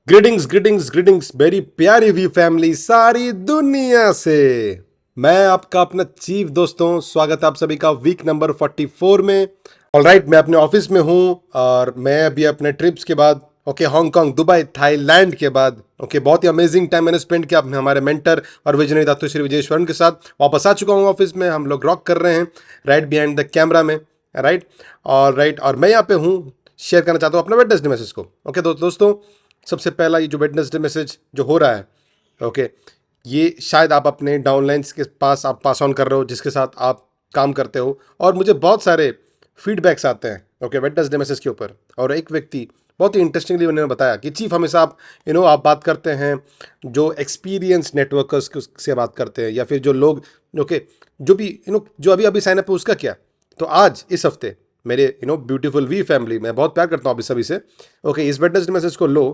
Greetings greetings greetings मेरी प्यारी we family सारी दुनिया से। मैं आपका अपना चीफ दोस्तों, स्वागत है आप सभी का वीक नंबर 44 में। ऑलराइट, मैं अपने ऑफिस में हूँ और मैं अभी अपने ट्रिप्स के बाद हांगकांग, दुबई, थाईलैंड के बाद बहुत ही अमेजिंग टाइम मैंने स्पेंड किया अपने हमारे मेंटर और विजनरी दातो श्री विजयेश्वरन के साथ। वापस आ चुका हूँ ऑफिस में, हम लोग रॉक कर रहे हैं राइट बिहाइंड द कैमरा में। राइट और मैं यहाँ पे हूँ, शेयर करना चाहता हूँ अपना वेडनेसडे मैसेज को। दोस्तों, सबसे पहला ये जो वेडनेसडे मैसेज जो हो रहा है, ओके ये शायद आप अपने डाउनलाइंस के पास आप पास ऑन कर रहे हो, जिसके साथ आप काम करते हो, और मुझे बहुत सारे फीडबैक्स आते हैं वेडनेसडे मैसेज के ऊपर। और एक व्यक्ति बहुत ही इंटरेस्टिंगली उन्होंने बताया कि चीफ, हमेशा आप आप बात करते हैं जो एक्सपीरियंस नेटवर्कर्स से बात करते हैं, या फिर जो लोग जो भी जो अभी अभी साइन अप है उसका क्या। तो आज इस हफ्ते मेरे ब्यूटीफुल वी फैमिली, मैं बहुत प्यार करता हूँ अभी सभी से। इस वेडनेसडे मैसेज को लो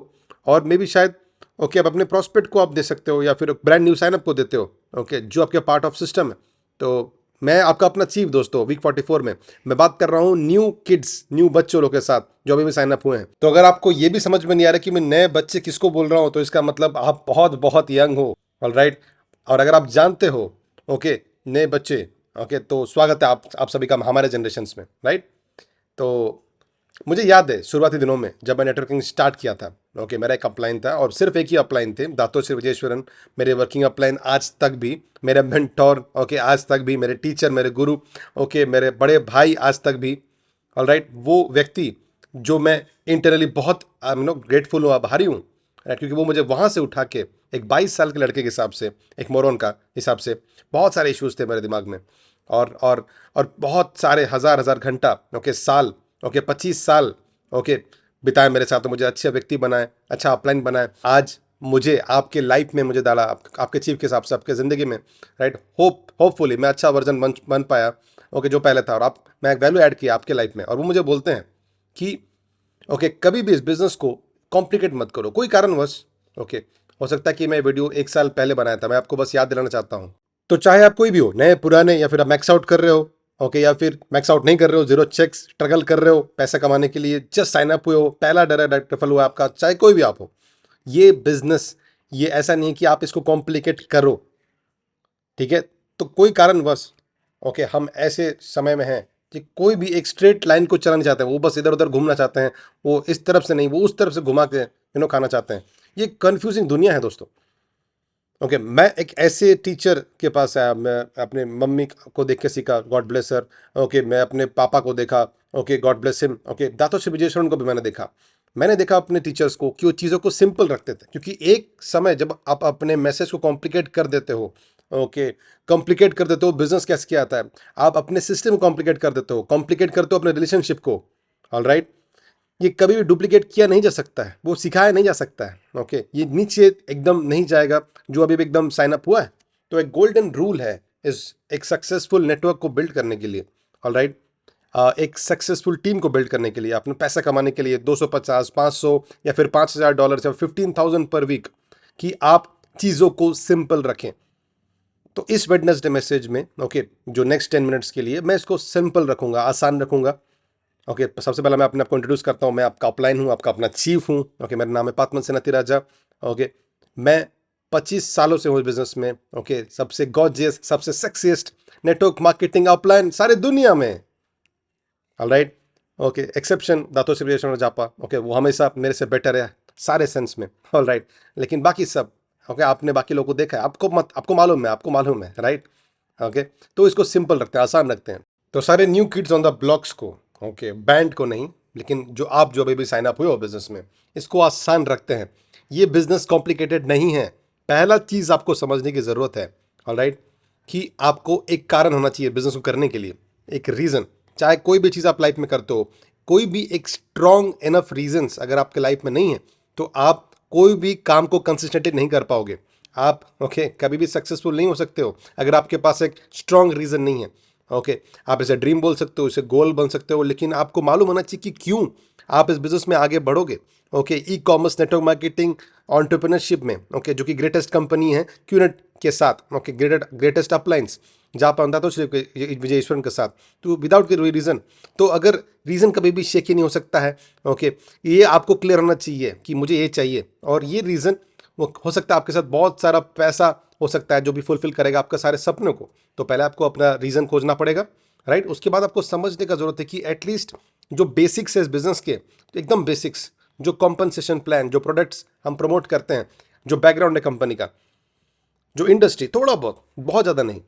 और मे बी शायद आप अपने प्रॉस्पेक्ट को आप दे सकते हो, या फिर ब्रांड न्यू साइनअप को देते हो जो आपके पार्ट ऑफ सिस्टम है। तो मैं आपका अपना चीफ दोस्तों, वीक 44 में मैं बात कर रहा हूँ न्यू किड्स, न्यू बच्चों लोग के साथ जो अभी भी साइन अप हुए हैं। तो अगर आपको ये भी समझ में नहीं आ रहा कि मैं नए बच्चे किसको बोल रहा हूँ, तो इसका मतलब आप बहुत बहुत यंग हो। ऑलराइट, और अगर आप जानते हो नए बच्चे, तो स्वागत है आप सभी का हमारे जनरेशन में, राइट। तो मुझे याद है शुरुआती दिनों में जब मैं नेटवर्किंग स्टार्ट किया था, मेरा एक अपलाइन था और सिर्फ एक ही अपलाइन थे, दातो श्री विजयेश्वरन, मेरे वर्किंग अपलाइन आज तक भी, मेरे मेंटोर, आज तक भी मेरे टीचर, मेरे गुरु, मेरे बड़े भाई आज तक भी। ऑलराइट, वो व्यक्ति जो मैं इंटरनली बहुत ग्रेटफुल हूँ, आभारी हूँ, क्योंकि वो मुझे वहाँ से उठा के एक 22 साल के लड़के के हिसाब से, एक मोरन का हिसाब से, बहुत सारे इश्यूज थे मेरे दिमाग में, और बहुत सारे हज़ार हज़ार घंटा साल 25 साल बिताए मेरे साथ, तो मुझे अच्छे व्यक्ति बनाए, अच्छा अपलाइन बनाए। आज मुझे आपके लाइफ में मुझे डाला आपके चीफ के हिसाब से आपके ज़िंदगी में, राइट। होपफुली मैं अच्छा वर्जन बन पाया जो पहले था, और आप मैं एक वैल्यू ऐड किया आपके लाइफ में। और वो मुझे बोलते हैं कि कभी भी इस बिज़नेस को कॉम्प्लिकेट मत करो कोई कारणवश। हो सकता है कि मैं वीडियो 1 साल पहले बनाया था, मैं आपको बस याद दिलाना चाहता हूँ। तो चाहे आप कोई भी हो, नए पुराने, या फिर आप मैक्स आउट कर रहे हो, या फिर मैक्स आउट नहीं कर रहे हो, जीरो चेक्स स्ट्रगल कर रहे हो पैसा कमाने के लिए, जस्ट साइन अप हुए हो, पहला डायरेक्ट रेफरल हुआ आपका, चाहे कोई भी आप हो, ये बिजनेस ये ऐसा नहीं है कि आप इसको कॉम्प्लिकेट करो, ठीक है। तो कोई कारणवश हम ऐसे समय में हैं कि कोई भी एक स्ट्रेट लाइन को चलाना चाहते हैं, वो बस इधर उधर घूमना चाहते हैं, वो इस तरफ से नहीं, वो उस तरफ से घुमा के खाना चाहते हैं। ये कंफ्यूजिंग दुनिया है दोस्तों। मैं एक ऐसे टीचर के पास आया, मैं अपने मम्मी को देख के सीखा, गॉड ब्लेस हर। मैं अपने पापा को देखा, God bless him. Dato Shri Vijayeswaran को भी मैंने देखा अपने टीचर्स को कि वो चीज़ों को सिंपल रखते थे, क्योंकि एक समय जब आप अपने मैसेज को कॉम्प्लिकेट कर देते हो, कॉम्प्लिकेट कर देते हो, बिजनेस कैसे किया आता है, आप अपने सिस्टम को कॉम्प्लिकेट कर देते हो, कॉम्प्लिकेट करते हो अपने रिलेशनशिप को। ऑलराइट, ये कभी भी डुप्लीकेट किया नहीं जा सकता है, वो सिखाया नहीं जा सकता है। ये नीचे एकदम नहीं जाएगा जो अभी भी एकदम साइन अप हुआ है। तो एक गोल्डन रूल है इस एक सक्सेसफुल नेटवर्क को बिल्ड करने के लिए। ऑलराइट, एक सक्सेसफुल टीम को बिल्ड करने के लिए, अपने पैसा कमाने के लिए 250, 500 या फिर $5,000 या 15,000 पर वीक, कि आप चीज़ों को सिंपल रखें। तो इस वेडनेसडे मैसेज में जो नेक्स्ट 10 मिनट्स के लिए मैं इसको सिंपल रखूंगा, आसान रखूंगा। सबसे पहला मैं अपने आपको इंट्रोड्यूस करता हूँ। मैं आपका अपलाइन हूँ, आपका अपना चीफ हूँ। मेरा नाम है पातमन सेनाती राजा। मैं 25 सालों से हूँ इस बिजनेस में। सबसे गॉर्जियस, सबसे सेक्सीएस्ट नेटवर्क मार्केटिंग अपलाइन सारे दुनिया में। Alright, exception Dato Shri Vijayeswaran जापा। वो हमेशा मेरे से बेटर है सारे सेंस में। ऑलराइट, लेकिन बाकी सब आपने बाकी लोगों को देखा है, आपको मालूम है, राइट। तो इसको सिंपल रखते हैं, आसान रखते हैं। तो सारे new kids on the blocks को, बैंड को नहीं, लेकिन जो अभी भी साइन अप हुए हो बिजनेस में, इसको आसान रखते हैं। ये बिजनेस कॉम्प्लिकेटेड नहीं है। पहला चीज आपको समझने की जरूरत है, ऑलराइट, कि आपको एक कारण होना चाहिए बिजनेस को करने के लिए, एक रीजन। चाहे कोई भी चीज आप लाइफ में करते हो, कोई भी एक स्ट्रॉन्ग इनफ रीजंस अगर आपके लाइफ में नहीं है, तो आप कोई भी काम को कंसिस्टेंटली नहीं कर पाओगे। आप कभी भी सक्सेसफुल नहीं हो सकते हो अगर आपके पास एक स्ट्रॉन्ग रीजन नहीं है। आप इसे ड्रीम बोल सकते हो, इसे गोल बन सकते हो, लेकिन आपको मालूम होना चाहिए कि क्यों आप इस बिजनेस में आगे बढ़ोगे। E commerce, network marketing, entrepreneurship में, जो कि ग्रेटेस्ट कंपनी है क्यूनेट के साथ, ग्रेटेस्ट अपलाइंस, जा पाता तो सिर्फ विजय ईश्वरन के साथ, तो विदाउट कोई रीज़न। तो अगर रीज़न कभी भी शेक ही नहीं हो सकता है, ओके, ये आपको क्लियर होना चाहिए कि मुझे ये चाहिए, और ये रीज़न वो हो सकता है आपके साथ बहुत सारा पैसा हो सकता है जो भी फुलफिल करेगा आपके सारे सपनों को। तो पहले आपको अपना रीज़न खोजना पड़ेगा, राइट। उसके बाद आपको समझने का ज़रूरत है कि एटलीस्ट जो बेसिक्स है इस बिज़नेस के, एकदम बेसिक्स, जो कॉम्पनसेशन प्लान, जो प्रोडक्ट्स हम प्रमोट करते हैं, जो बैकग्राउंड है कंपनी का, जो इंडस्ट्री, थोड़ा बहुत, बहुत ज़्यादा नहीं,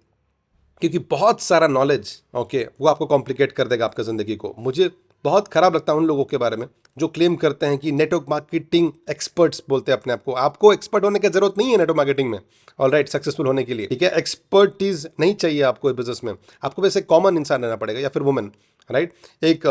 क्योंकि बहुत सारा नॉलेज, ओके, वो आपको कॉम्प्लिकेट कर देगा आपकी ज़िंदगी को। मुझे बहुत खराब लगता है उन लोगों के बारे में जो क्लेम करते हैं कि नेटवर्क मार्केटिंग एक्सपर्ट्स बोलते हैं अपने आप को। आपको एक्सपर्ट होने की जरूरत नहीं है नेटवर्क मार्केटिंग में, ऑलराइट, सक्सेसफुल होने के लिए, ठीक है। एक्सपर्टीज नहीं चाहिए आपको इस बिजनेस में, आपको वैसे कॉमन इंसान रहना पड़ेगा या फिर वुमेन, राइट। एक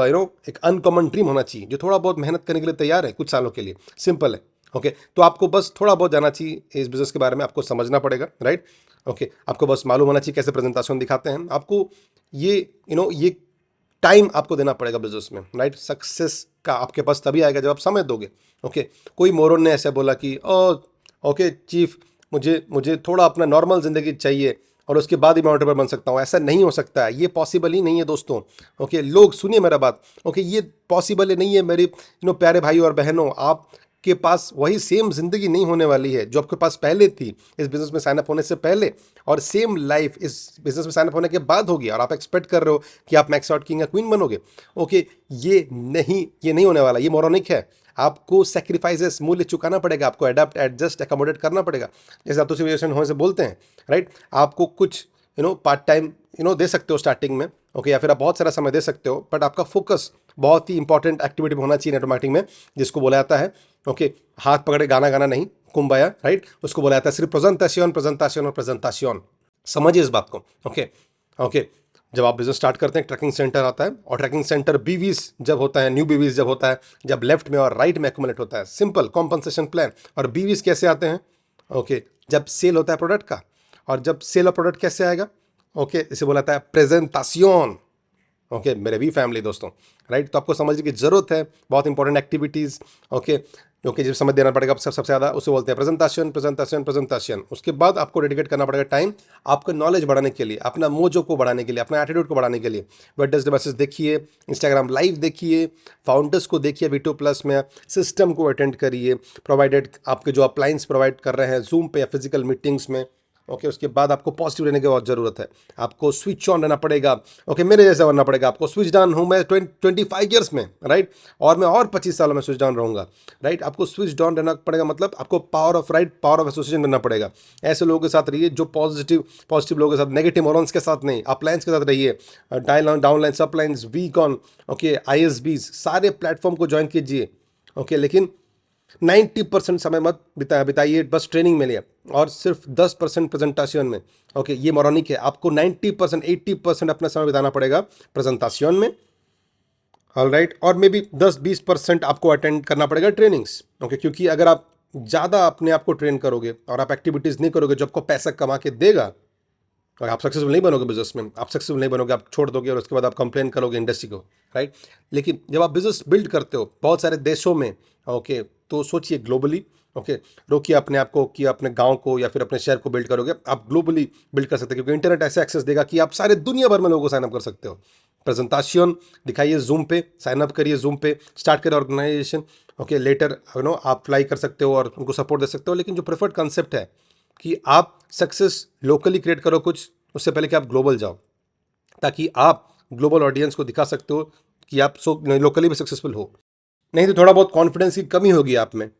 एक अनकॉमन ड्रीम होना चाहिए जो थोड़ा बहुत मेहनत करने के लिए तैयार है कुछ सालों के लिए, सिंपल है, ओके। तो आपको बस थोड़ा बहुत जाना चाहिए इस बिजनेस के बारे में, आपको समझना पड़ेगा, राइट, ओके। आपको बस मालूम होना चाहिए कैसे प्रेजेंटेशन दिखाते हैं आपको, ये ये टाइम आपको देना पड़ेगा बिजनेस में, राइट। सक्सेस का आपके पास तभी आएगा जब आप समय दोगे, ओके। कोई मोरन ने ऐसे बोला कि ओ ओके चीफ, मुझे मुझे थोड़ा अपना नॉर्मल ज़िंदगी चाहिए और उसके बाद ही मैं एंटरप्रेन्योर बन सकता हूँ। ऐसा नहीं हो सकता है, ये पॉसिबल ही नहीं है दोस्तों, ओके। लोग सुनिए मेरा बात, ओके, ये पॉसिबल ही नहीं है मेरे प्यारे भाई और बहनों। आप के पास वही सेम जिंदगी नहीं होने वाली है जो आपके पास पहले थी इस बिजनेस में साइन अप होने से पहले, और सेम लाइफ इस बिजनेस में साइन अप होने के बाद होगी, और आप एक्सपेक्ट कर रहे हो कि आप मैक्स आउट किंग या क्वीन बनोगे, ओके। ये नहीं होने वाला, ये मोरोनिक है। आपको सेक्रीफाइसेस, मूल्य चुकाना पड़ेगा, आपको एडाप्ट, एडजस्ट, एकोमोडेट करना पड़ेगा, जैसे आप तो सिचुएशन होने से बोलते हैं, राइट। आपको कुछ पार्ट टाइम दे सकते हो स्टार्टिंग में, ओके, या फिर आप बहुत सारा समय दे सकते हो, बट आपका फोकस बहुत ही इंपॉर्टेंट एक्टिविटी में होना चाहिए नेटवर्क मार्केटिंग में, जिसको बोला जाता है, ओके, हाथ पकड़े गाना गाना नहीं, कुंबाया, राइट। उसको बोला जाता है सिर्फ प्रेजेंटेशन, प्रेजेंटेशन और प्रेजेंटेशन। समझिए इस बात को, ओके, ओके। जब आप बिजनेस स्टार्ट करते हैं, ट्रैकिंग सेंटर आता है, और ट्रैकिंग सेंटर बीवीज जब होता है, न्यू बीवीज जब होता है, जब लेफ्ट में और राइट में एक्यूमुलेट होता है, सिंपल कॉम्पनसेशन प्लान। और बीवीज कैसे आते हैं, ओके, जब सेल होता है प्रोडक्ट का, और जब सेल ऑफ प्रोडक्ट कैसे आएगा, ओके, इसे बोला जाता है प्रेजेंटेशन, ओके, मेरे भी फैमिली दोस्तों, राइट। तो आपको समझने की जरूरत है, बहुत इंपॉर्टेंट एक्टिविटीज़, ओके, ओके, जब समझ देना पड़ेगा सबसे ज़्यादा, उसे बोलते हैं प्रेजेंटेशन, प्रेजेंटेशन, प्रेजेंटेशन। उसके बाद आपको डेडिकेट करना पड़ेगा टाइम आपका नॉलेज बढ़ाने के लिए, अपना मोजो को बढ़ाने के लिए, अपना एटीट्यूड को बढ़ाने के लिए। वेडनेसडे मैसेज देखिए, इंस्टाग्राम लाइव देखिए, फाउंडर्स को देखिए V2+ में, सिस्टम को अटेंड करिए, प्रोवाइडेड आपके जो अप्लायंस प्रोवाइड कर रहे हैं जूम पे या फिजिकल मीटिंग्स में, ओके। उसके बाद आपको पॉजिटिव रहने की बहुत ज़रूरत है, आपको स्विच ऑन रहना पड़ेगा, ओके, मेरे जैसा बनना पड़ेगा आपको। स्विच डाउन हूँ मैं 25 ईयर्स में, राइट, और मैं और 25 सालों में स्विच डाउन रहूँगा, राइट। आपको स्विच डाउन रहना पड़ेगा, मतलब आपको power of right, power of association बनना पड़ेगा। ऐसे लोगों के साथ रहिए जो पॉजिटिव लोगों के साथ, नेगेटिव मोरल्स के साथ नहीं, अपलायंस के साथ रहिए, डाउनलाइन, सप्लाइंस, वीकॉन, ओके, ISBs, सारे प्लेटफॉर्म को ज्वाइन कीजिए, ओके। लेकिन 90% समय मत बिताइए बस ट्रेनिंग में लिए, और सिर्फ 10% प्रेजेंटेशन में, ओके। ये मोरनिक है, आपको 90%, 80% अपना समय बिताना पड़ेगा प्रेजेंटेशन में, ऑलराइट। और मे बी 10-20% आपको अटेंड करना पड़ेगा ट्रेनिंग्स, ओके। क्योंकि अगर आप ज़्यादा अपने आप को ट्रेन करोगे और आप एक्टिविटीज़ नहीं करोगे जो आपको पैसा कमा के देगा, और आप सक्सेसफुल नहीं बनोगे बिजनेस में, आप सक्सेसफुल नहीं बनोगे, आप छोड़ दोगे और उसके बाद आप कंप्लेन करोगे इंडस्ट्री को, राइट। लेकिन जब आप बिजनेस बिल्ड करते हो बहुत सारे देशों में, ओके, तो सोचिए ग्लोबली, ओके, रोकिए अपने आप को कि अपने गांव को या फिर अपने शहर को बिल्ड करोगे, आप ग्लोबली बिल्ड कर सकते हो, क्योंकि इंटरनेट ऐसे एक्सेस देगा कि आप सारे दुनिया भर में लोगों को साइन अप कर सकते हो। प्रेजेंटेशन दिखाइए जूम पे, साइन अप करिए जूम पे, स्टार्ट करिए ऑर्गेनाइजेशन, ओके। लेटर आप अप्लाई कर सकते हो और उनको सपोर्ट दे सकते हो। लेकिन जो प्रेफर्ड कंसेप्ट है कि आप सक्सेस लोकली क्रिएट करो कुछ, उससे पहले कि आप ग्लोबल जाओ, ताकि आप ग्लोबल ऑडियंस को दिखा सकते हो कि आप लोकली भी सक्सेसफुल हो। नहीं तो थोड़ा बहुत कॉन्फिडेंस की कमी होगी आप में,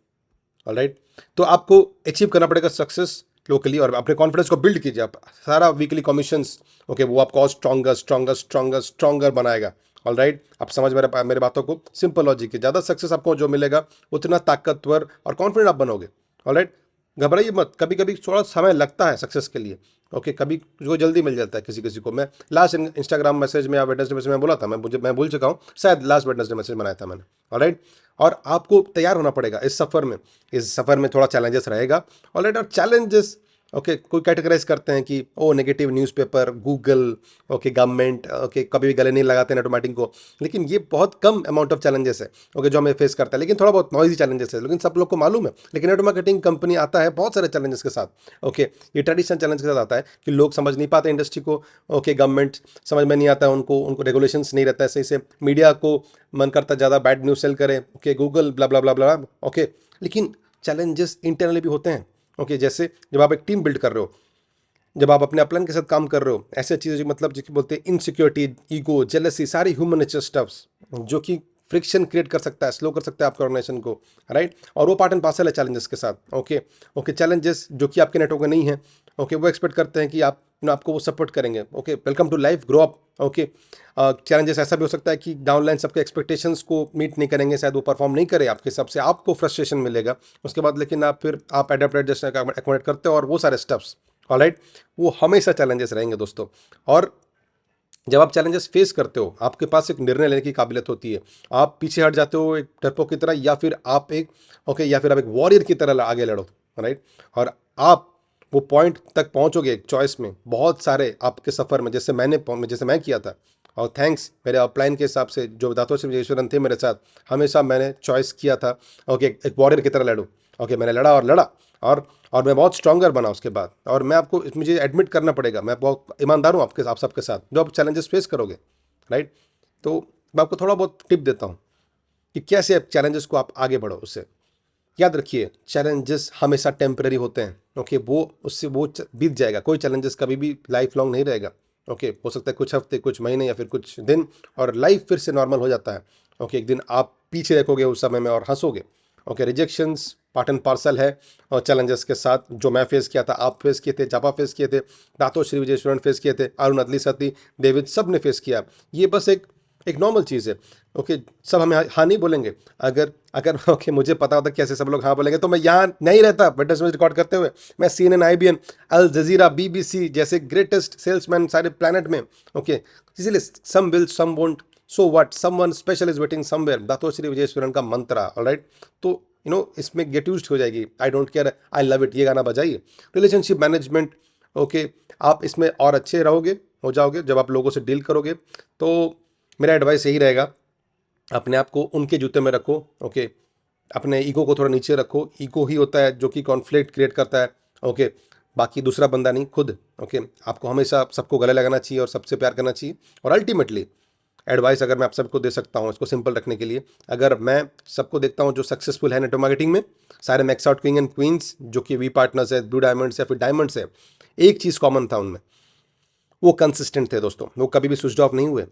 ऑलराइट। तो आपको अचीव करना पड़ेगा सक्सेस लोकली, और अपने कॉन्फिडेंस को बिल्ड कीजिए आप। सारा वीकली कमीशंस, ओके, वो आपको और स्ट्रॉन्गर बनाएगा, ऑलराइट। आप समझ मेरे बातों को, सिंपल लॉजिक है, ज़्यादा सक्सेस आपको जो मिलेगा उतना ताकतवर और कॉन्फिडेंट आप बनोगे, ऑलराइट। घबराइए मत, कभी कभी थोड़ा समय लगता है सक्सेस के लिए, ओके। कभी जो जल्दी मिल जाता है किसी किसी को। मैं लास्ट इंस्टाग्राम मैसेज में या वेडनेसडे मैसेज में बोला था, मैं भूल चुका हूँ, शायद लास्ट वेडनेसडे मैसेज बनाया था मैंने, ऑलराइट। और आपको तैयार होना पड़ेगा इस सफ़र में। इस सफ़र में थोड़ा चैलेंजेस रहेगा, ऑलराइट। और चैलेंजेस ओके कोई कैटेगराइज करते हैं कि oh negative newspaper, Google, okay government, okay कभी भी गले नहीं लगाते नेटवर्क मार्केटिंग को। लेकिन ये बहुत कम अमाउंट ऑफ चैलेंजेस है ओके जो हमें फेस करता है, लेकिन थोड़ा बहुत नॉइजी चैलेंजेस है, लेकिन सब लोग को मालूम है। लेकिन नेटवर्क मार्केटिंग कंपनी आता है बहुत सारे चैलेंजेस के साथ। ओके ये ट्रेडिशनल चैलेंज के साथ आता है कि लोग समझ नहीं पाते इंडस्ट्री को। ओके गवर्नमेंट समझ में नहीं आता है उनको, उनको रेगुलेशंस नहीं रहता है सही से, मीडिया को मन करता ज़्यादा बैड न्यूज़ सेल करे, ओके गूगल ब्ला ब्ला ब्ला ब्ला। ओके लेकिन चैलेंजेस इंटरनली भी होते हैं। ओके जैसे जब आप एक टीम बिल्ड कर रहे हो, जब आप अपने अपलाइन के साथ काम कर रहे हो, ऐसे चीज़ें मतलब जिसको बोलते हैं इनसिक्योरिटी, ईगो, जेलसी, सारी ह्यूमन नेचर स्टफ्स जो कि फ्रिक्शन क्रिएट कर सकता है, स्लो कर सकता है आपके ऑर्गेनाइजेशन को, राइट। और वो पार्ट एंड पार्सल है चैलेंजेस के साथ। ओके ओके चैलेंजेस जो कि आपके नेटवर्क में नहीं है, ओके वो एक्सपेक्ट करते हैं कि आप आपको वो सपोर्ट करेंगे। Okay welcome to life, grow up. Okay challenges ऐसा भी हो सकता है कि डाउनलाइन सबके एक्सपेक्टेशंस को मीट नहीं करेंगे, शायद वो परफॉर्म नहीं करे आपके हिसाब से, आपको फ्रस्ट्रेशन मिलेगा उसके बाद, लेकिन आप एडेप्ट एडजस्ट एकोमोडेट करते हो और वो सारे स्टेप्स, ऑलराइट, वो हमेशा चैलेंजेस रहेंगे दोस्तों। और जब आप चैलेंजेस फेस करते हो, आपके पास एक निर्णय लेने की काबिलियत होती है। आप पीछे हट जाते हो एक डरपोक की तरह, या फिर आप एक या फिर आप एक वॉरियर की तरह आगे लड़ो, राइट। और आप वो पॉइंट तक पहुंचोगे एक चॉइस में, बहुत सारे आपके सफ़र में, जैसे मैं किया था। और थैंक्स मेरे अपलाइन के हिसाब से जो दातोश्री विजयेश्वरन थे मेरे साथ, हमेशा मैंने चॉइस किया था ओके एक वॉरियर की तरह लड़ूँ। ओके मैंने लड़ा और लड़ा, और मैं बहुत स्ट्रॉन्गर बना उसके बाद। और मैं आपको मुझे एडमिट करना पड़ेगा, मैं बहुत ईमानदार हूँ आप सबके साथ जो आप चैलेंजेस फेस करोगे, राइट। तो मैं आपको थोड़ा बहुत टिप देता हूँ कि कैसे आप चैलेंजेस को आप आगे बढ़ो उससे। याद रखिए चैलेंजेस हमेशा टेम्पररी होते हैं। ओके वो उससे वो बीत जाएगा, कोई चैलेंजेस कभी भी लाइफ लॉन्ग नहीं रहेगा। ओके हो सकता है कुछ हफ्ते, कुछ महीने या फिर कुछ दिन, और लाइफ फिर से नॉर्मल हो जाता है। ओके एक दिन आप पीछे देखोगे उस समय में और हंसोगे। Okay rejections part and parcel है, और चैलेंजेस के साथ जो मैं फेस किया था, आप फेस किए थे, जापा फेस किए थे, दातोश्री विजयेश्वरन फेस किए थे, अरुण अदली सती, डेविड, सब ने फेस किया। ये बस एक एक नॉर्मल चीज़ है। ओके सब हमें हाँ नहीं बोलेंगे। अगर अगर ओके मुझे पता होता कैसे सब लोग हाँ बोलेंगे तो मैं यहाँ नहीं रहता विटनेस में रिकॉर्ड करते हुए। मैं CNN, IBN, अल जजीरा, BBC जैसे ग्रेटेस्ट सेल्समैन सारे प्लानट में। ओके इसीलिए some will some won't, so what, someone special is waiting somewhere, दातोश्री विजयेश्वरन का मंत्रा, ऑलराइट। तो इसमें गेट यूज्ड हो जाएगी, I don't care, I love it, ये गाना बजाइए। रिलेशनशिप मैनेजमेंट, ओके आप इसमें और अच्छे रहोगे, हो जाओगे जब आप लोगों से डील करोगे। तो मेरा एडवाइस यही रहेगा, अपने आप को उनके जूते में रखो। ओके अपने ईगो को थोड़ा नीचे रखो। ईगो ही होता है जो कि कॉन्फ्लिक्ट क्रिएट करता है। ओके बाकी दूसरा बंदा नहीं, खुद। ओके आपको हमेशा सबको गले लगाना चाहिए और सबसे प्यार करना चाहिए। और अल्टीमेटली एडवाइस अगर मैं आप सबको दे सकता हूँ इसको सिंपल रखने के लिए, अगर मैं सबको देखता हूँ जो सक्सेसफुल है नेटवर्क मार्केटिंग में, सारे max out king and queen's जो कि वी पार्टनर्स है, ब्लू डायमंड्स या फिर डायमंड्स है, एक चीज़ कॉमन था उनमें, वो कंसिस्टेंट थे दोस्तों। वो कभी भी स्विच ऑफ नहीं हुए,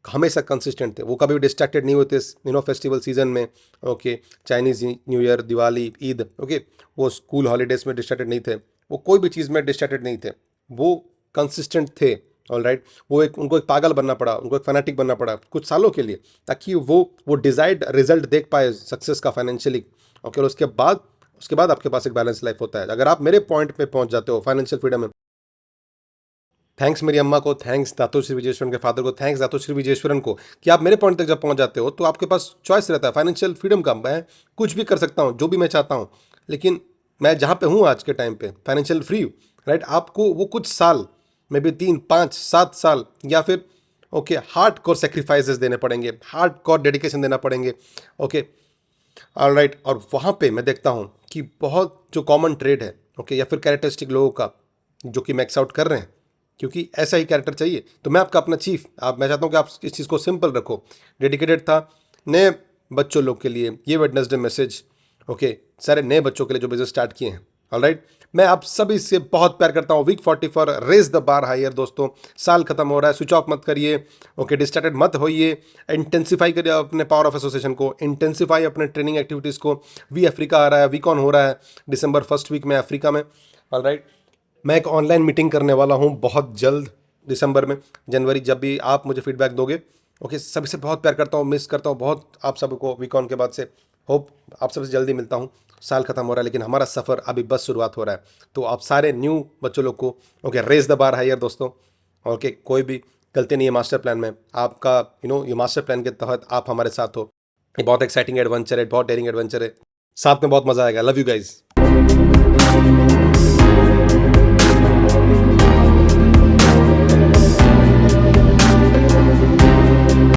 हमेशा कंसिस्टेंट थे। वो कभी भी डिस्ट्रैक्टेड नहीं होते फेस्टिवल सीजन में। Okay Chinese new year, Diwali, Eid, okay वो स्कूल हॉलीडेज में डिस्ट्रैक्टेड नहीं थे, वो कोई भी चीज़ में डिस्ट्रैक्टेड नहीं थे, वो कंसिस्टेंट थे। ऑल राइट उनको एक पागल बनना पड़ा, उनको एक फैनेटिक बनना पड़ा कुछ सालों के लिए, ताकि वो डिजायर्ड रिजल्ट देख पाए सक्सेस का फाइनेंशियली। ओके और उसके बाद आपके पास एक बैलेंस लाइफ होता है। अगर आप मेरे पॉइंट पे पहुंच जाते हो फाइनेंशियल फ्रीडम में, थैंक्स मेरी अम्मा को, थैंक्स दातोश्री विजयेश्वरन के फादर को, थैंक्स दातोश्री विजयेश्वरन को, कि आप मेरे पॉइंट तक जब पहुंच जाते हो तो आपके पास चॉइस रहता है फाइनेंशियल फ्रीडम का। मैं कुछ भी कर सकता हूं, जो भी मैं चाहता हूं। लेकिन मैं जहां पे हूं आज के टाइम पे फाइनेंशियल फ्री, राइट, आपको वो कुछ साल में भी 3, 5, 7 साल या फिर ओके हार्ड कोर सेक्रीफाइसेस देने पड़ेंगे, हार्ड कोर डेडिकेशन देना पड़ेंगे। ओके ऑलराइट और वहाँ पे मैं देखता हूँ कि बहुत जो कॉमन ट्रेड है, ओके या फिर कैरेक्टरिस्टिक लोगों का जो कि मैक्स आउट कर रहे हैं, क्योंकि ऐसा ही कैरेक्टर चाहिए। तो मैं आपका अपना चीफ, मैं चाहता हूँ कि आप इस चीज़ को सिंपल रखो। डेडिकेटेड था नए बच्चों लोग के लिए ये वेडनेसडे मैसेज, ओके सारे नए बच्चों के लिए जो बिजनेस स्टार्ट किए हैं। ऑलराइट मैं आप सभी से बहुत प्यार करता हूँ। Week 44 raise the bar higher दोस्तों। साल खत्म हो रहा है, स्विच ऑफ मत करिए, ओके डिस्ट्रैक्टेड मत होइए, इंटेंसिफाई करिए अपने पावर ऑफ एसोसिएशन को, इंटेंसिफाई अपने ट्रेनिंग एक्टिविटीज़ को। वी अफ्रीका आ रहा है, वीकॉन हो रहा है दिसंबर फर्स्ट वीक में अफ्रीका में। ऑलराइट मैं एक ऑनलाइन मीटिंग करने वाला हूँ बहुत जल्द दिसंबर में, जनवरी, जब भी आप मुझे फीडबैक दोगे। ओके सभी से बहुत प्यार करता हूँ, मिस करता हूँ बहुत आप सबको वीकॉन के बाद से। होप आप सबसे जल्दी मिलता हूँ। साल खत्म हो रहा है लेकिन हमारा सफ़र अभी बस शुरुआत हो रहा है। तो आप सारे न्यू बच्चों लोग को okay raise the bar higher दोस्तों। ओके कोई भी गलती नहीं है मास्टर प्लान में आपका, ये मास्टर प्लान के तहत आप हमारे साथ हो। ये बहुत एक्साइटिंग एडवेंचर है, बहुत डेयरिंग एडवेंचर है, साथ में बहुत मज़ा आएगा। Love you guys.